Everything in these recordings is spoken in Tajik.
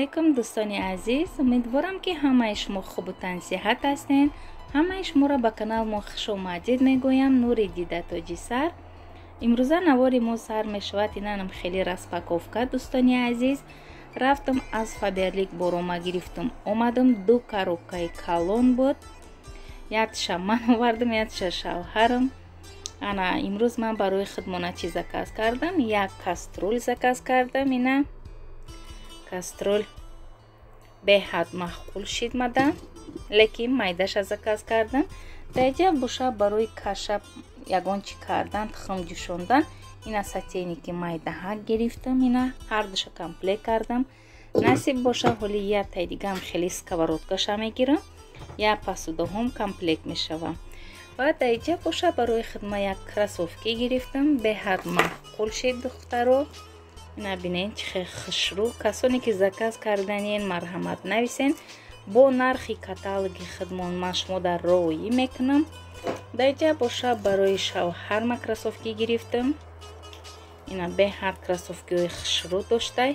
алайкум дӯстони азиз, умедворам ки ҳамаи шумо хубу тансиҳат ҳастед. ҳамаи шуморо ба канал мо хушомадид мегӯям. Нури дида тоҷи сар. имрӯза навори мо сар мешавад, инанам хеле распаковка. дӯстони азиз, рафтам аз Фаберлик борома гирифтам, омадам 2 коробкаи калон буд. Якша ман овардам, якша шавҳарам. ана имрӯз ман барои хидмона чи заказ кардам. Як каструл заказ кардам. ина каструл беҳад маъқул шид мада, лекин майдаша заказ кардам. даҷа боша барои каша ягон чӣ кардан, тухм ҷӯшондан. ина сатеники майдаҳа гирифтам. ина ҳардуша комплект кардам. насиб боша ҳоли як таи дигам хеле сковородкаша мегирам, як посудаҳом комплект мешавам. ва даҷа боша барои хидма як кросовки гирифтам. беҳад маъқул шид духтаро. ина бинен чӣ хел хушрӯ. касоне ки заказ карданин марҳамат нависен. бо нархи каталоги хидмон ман шумода роӣ мекунам. даҷа боша барои шавҳар ма кросовки гирифтам. ина беҳад кросовкиҳои хушрӯ доштай.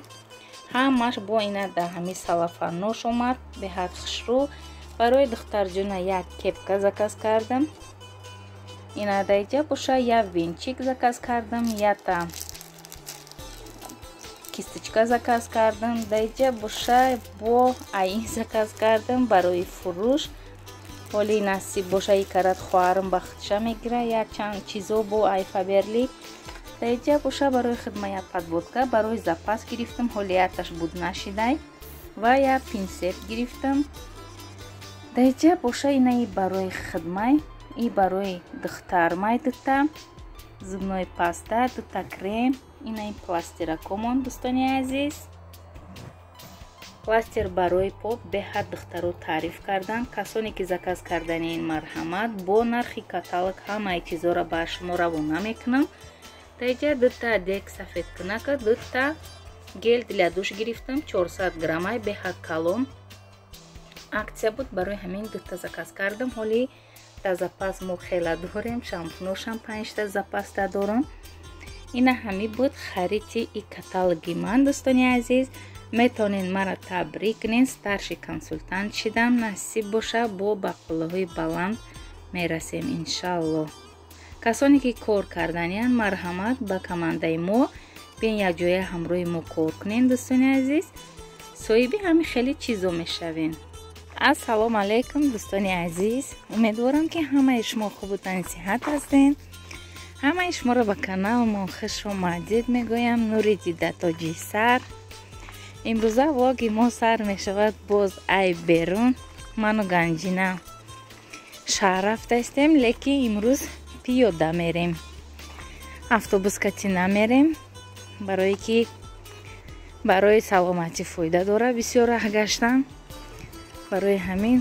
ҳамаш бо ина дар ҳами салафанош омад. беҳад хушрӯ. барои духтарҷона як кепка заказ кардам. ина даҷа боша як венчик заказ кардам. якта кисточка заказ кардам. даҷа боша бо аин заказ кардам барои фурӯш. ҳоли насиб боша икарат хоҳарам ба худша мегира якчанд чизо бо ай Фаберлик. даҷа боша барои хидма як подводка барои запас гирифтам. ҳоли якташ буд нашидай. ва як пинсет гирифтам. даҷа боша инаи барои хидмай, и барои духтармай дута зубной паста, дута крем. инаи пластиракомон дӯстони азиз. пластир барои поп беҳад духтаро таъриф кардан. касоне ки заказ карданин марҳамат. бо нархи каталог ҳамаи чизоро ба шумо равона мекунам. даҷа дута дек сафедкунака, дута гел для душ гирифтам. 400 граммай беҳад калон. аксия буд, барои ҳамин дута заказ кардам. ҳоли дар запас мо хела дорем. шампуношам 5та запаста дорам. ина ҳами буд хариди и каталоги ман. дӯстони азиз, метавонед мара табрик кунед. старши консультант шидам. насиб боша бо бақулаҳои баланд мерасем иншаллоҳ. касоне ки кор карданиянд марҳамат ба командаи мо биен якҷоя ҳамроҳи мо кор кунед. дӯстони азиз, соҳиби ҳами хеле чизо мешавем. ассалому алайкум дӯстони азиз, умедворам ки ҳамаи шумо хубу тансиҳат ҳастед. ҳамаи шуморо ба канал мо хушомадид мегӯям. нури дида тоҷи сар. имрӯза влоги мо сар мешавад боз ай берун. ману ганҷина шаҳр рафтаистем, лекин имрӯз пиёда мерем. автобус кати намерем, барое ки барои саломатӣ фоида дорад бисёр раҳ гаштан. барои ҳамин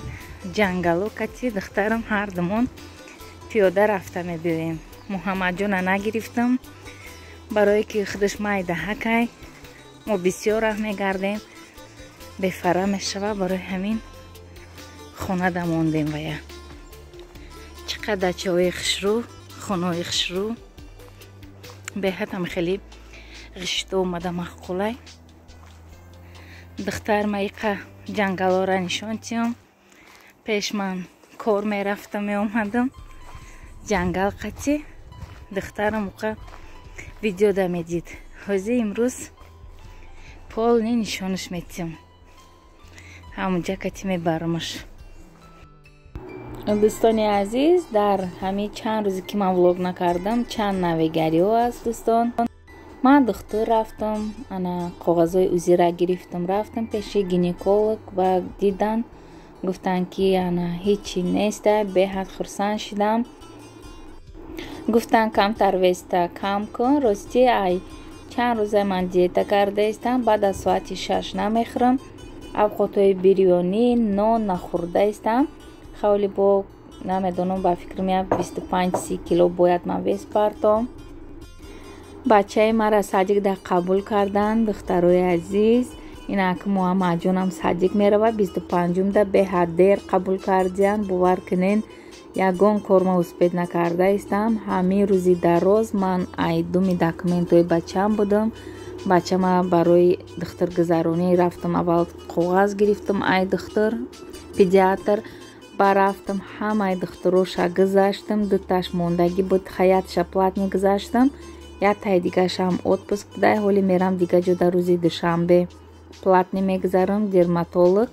ҷангало кати духтарам ҳардумон пиёда рафта мебиёем. муҳаммадҷона нагирифтам, барое ки худаш майдаҳакай мо бисёр раҳ мегардем, бефара мешава. барои ҳамин хонада мондем. вая чӣ қадр дачаҳои хушрӯ, хонаҳои хушрӯ, беҳад ҳам хеле ғишто омада маъқулай. духтар маиқа ҷангалора нишон тиём. пеш ман кор мерафтам меомадам ҷангал қати. духтарам уқа видеода медид. ҳози имрӯз полни нишонаш метиём. ҳамунҷа кати мебарамаш. дӯстони азиз, дар ҳамин чанд рӯзе ки ман влог накардам чанд навигариҳо аст. дӯстон, ман духтур рафтам, ана коғазҳои узира гирифтам, рафтам пеши гинеколог ва дидан, гуфтанд ки ана ҳечи неста. беҳад хурсанд шидам. гуфтанд камтар веста кам кун. рости ай чанд рӯза ман диета кардаистам. баъд аз соати 6 намехӯрам. авқотҳои бирёнӣ, нон нахӯрдаистам. хавли бо намедонам, ба фикрам як 25-30 кило бояд ман вес партом. бачаи мара садик да қабул карданд. духтарои азиз, инак муҳаммадҷонам садик меравад. 25-да беҳад дер қабул кардиянд. бовар кунед ягон кор ма успед накардаистам. Ҳамин рӯзи дароз ман айдуми документҳои бачаам будам. Бачама барои духтаргузаронӣ рафтам. Аввал коғаз гирифтам ай духтар педиатр. Барафтам ҳамаи духтуроша гузаштам. Дуташ мондагӣ буд, хаятша платни гузаштам. Ятаи дигашам отпуск будай. Ҳоли мерам дига ҷода рӯзи душанбе платни мегузарам дерматолог.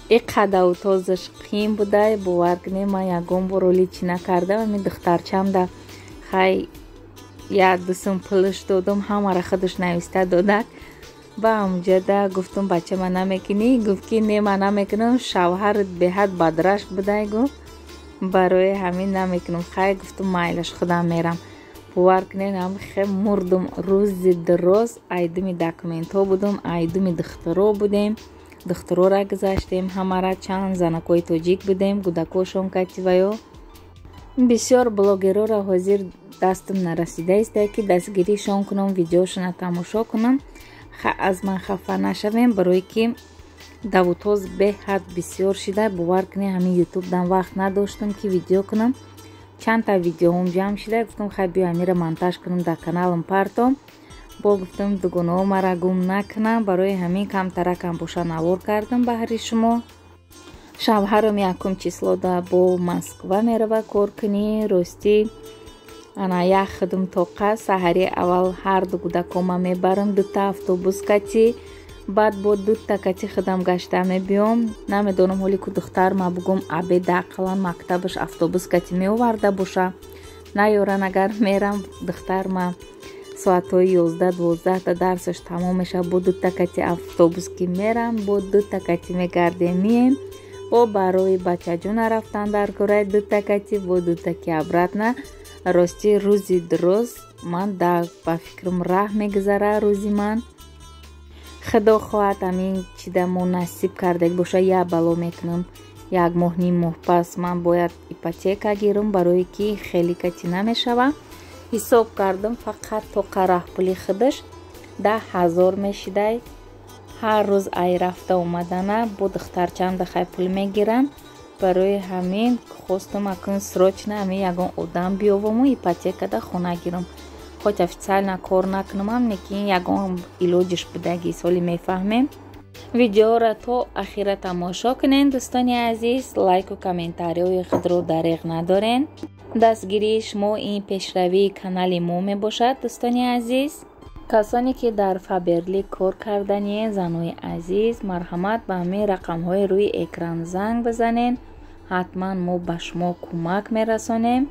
И қадаву тозаш қим будай. бовар кунед ман ягон бор оли чӣ накардам. Ами духтарчамда хай як ду сум пулш додам. ҳамаро худаш нависта додак. ба ҳамҷода гуфтам бачама намекунӣ? Гуфт ки не ман намекунам, шавҳарат беҳад бадрашт будай. Гуфт барои ҳамин намекунам. хай гуфтам майлаш худам мерам. бовар кунед ҳам хел мурдум. рӯзи дароз айдуми документҳо будам, айдуми духтуро будем. духтурора гузаштем ҳамара. чанд занакои тоҷик будем. гудакошон кативаё бисёр блогерора ҳозир дастам нарасидааст ки дастгиришон кунам, видеошона тамошо кунам. аз ман хафа нашавем, барое ки давутоз беҳад бисёр шида. бовар кунед ҳамин ютубдан вақт надоштам ки видео кунам. чандта видеоҳом ҷамъ шида. гуфтам хай биё амира монтаж кунам дар каналам партом. бо гуфтам дугонаҳо мара гум накунам. барои ҳамин камтаракам боша навор кардам баҳри шумо. шавҳарам 1 число да бо Москва мерава кор кунӣ. ростӣ ана як худум тоқа саҳари аввал ҳар ду кӯдакома мебарам. дута автобус кати, баъд бо дута кати худам гашта мебиём. намедонам ҳоле ку духтарма бугум абеда ақаллан мактабаш автобус кати меоварда боша. наёран агар мерам духтарма соатҳои 11-12 дарсаш тамом мешавад. бо дута кати автобус ки мерам, бо дута кати мегардем мием. бо барои бачаҷона рафтан дар кораи дута кати, бо дутаки обратна. ростӣ рӯзи дароз ман ба фикрам раҳ мегузара. рӯзи ман худо хоҳад ҳамин чида мо насиб кардак боша. як бало мекунам, 1 моҳ ним моҳ пас ман бояд ипотека гирам, барое ки хеле кати намешава. ҳисоб кардам фақат тоқа раҳпули худаш 10,000 мешидай. ҳар рӯз ай рафта омадана бо духтарчамда хай пул мегирам. барои ҳамин хостам акун срочно ҳамин ягон одам биёваму ипотекада хона гирам. хоч официально кор накунам, лекин ягон илоҷиш будаги соли мефаҳмем. видеоро то ахира тамошо кунед дӯстони азиз. лайку комментарияҳои худро дариғ надорен. дастгирии шумо ин пешравии канали мо мебошад. дӯстони азиз, касоне ки дар Фаберлик кор карданиед, занои азиз, марҳамат ба ҳамин рақамҳои рӯи экран занг бизанед. ҳатман мо ба шумо кӯмак мерасонем.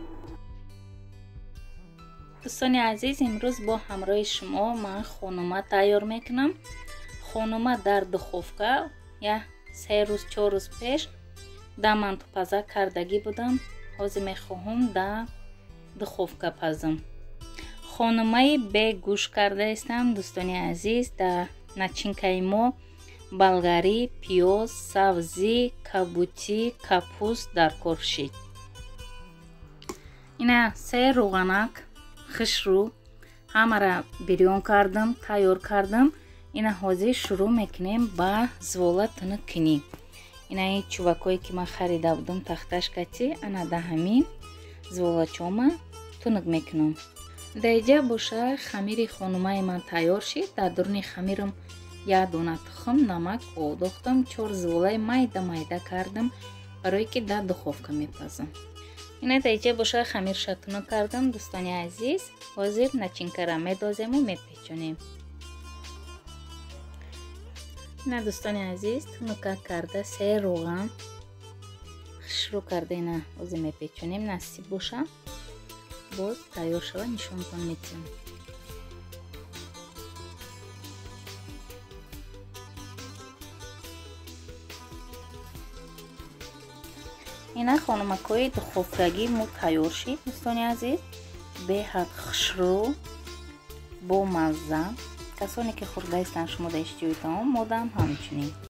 дӯстони азиз, имрӯз бо ҳамроҳи шумо ман хонума тайёр мекунам. хонума дар духовка 3-4 рӯз пеш да мантупаза кардагӣ будам. ҳозир мехоҳам да духовка пазам. хонумаи бе гӯш кардаистам. дӯстони азиз, да начинкаи мо болгарӣ, пиёз, сабзӣ, кабутӣ, капуст дар кор шид. ина 3 рӯғанак хушрӯ ҳамара бирён кардам, тайёр кардам. ина ҳозир шурӯъ мекунем ба звола тунук кунӣ. ина ин чӯбакое ки ман харида будам тахташ кати, ана да ҳамин зволачома тунук мекунам. даиҷа боша хамири хонумаи ман тайёр шид. дар дуруни хамирам 1 дона тухм, намак одохтам, 4 зволаи майда майда кардам, барое ки дар духовка мепазам. ина даиҷа боша хамирша тунук кардам. дӯстони азиз, ҳозир начинкара медозему мепечонем. ина дӯстони азиз, тунука карда 3 рӯған хушрӯ карда ина ҳозир мепечонем. насиб боша боз тайёр шава нишонтон метиҳам. ина хонумакҳои духовкагӣ мо тайёр шид. дӯстони азиз, беҳад хушрӯ бо мазза. касоне ки хӯрдаистанд шумо да иштиёи таом, модам ҳамчунин.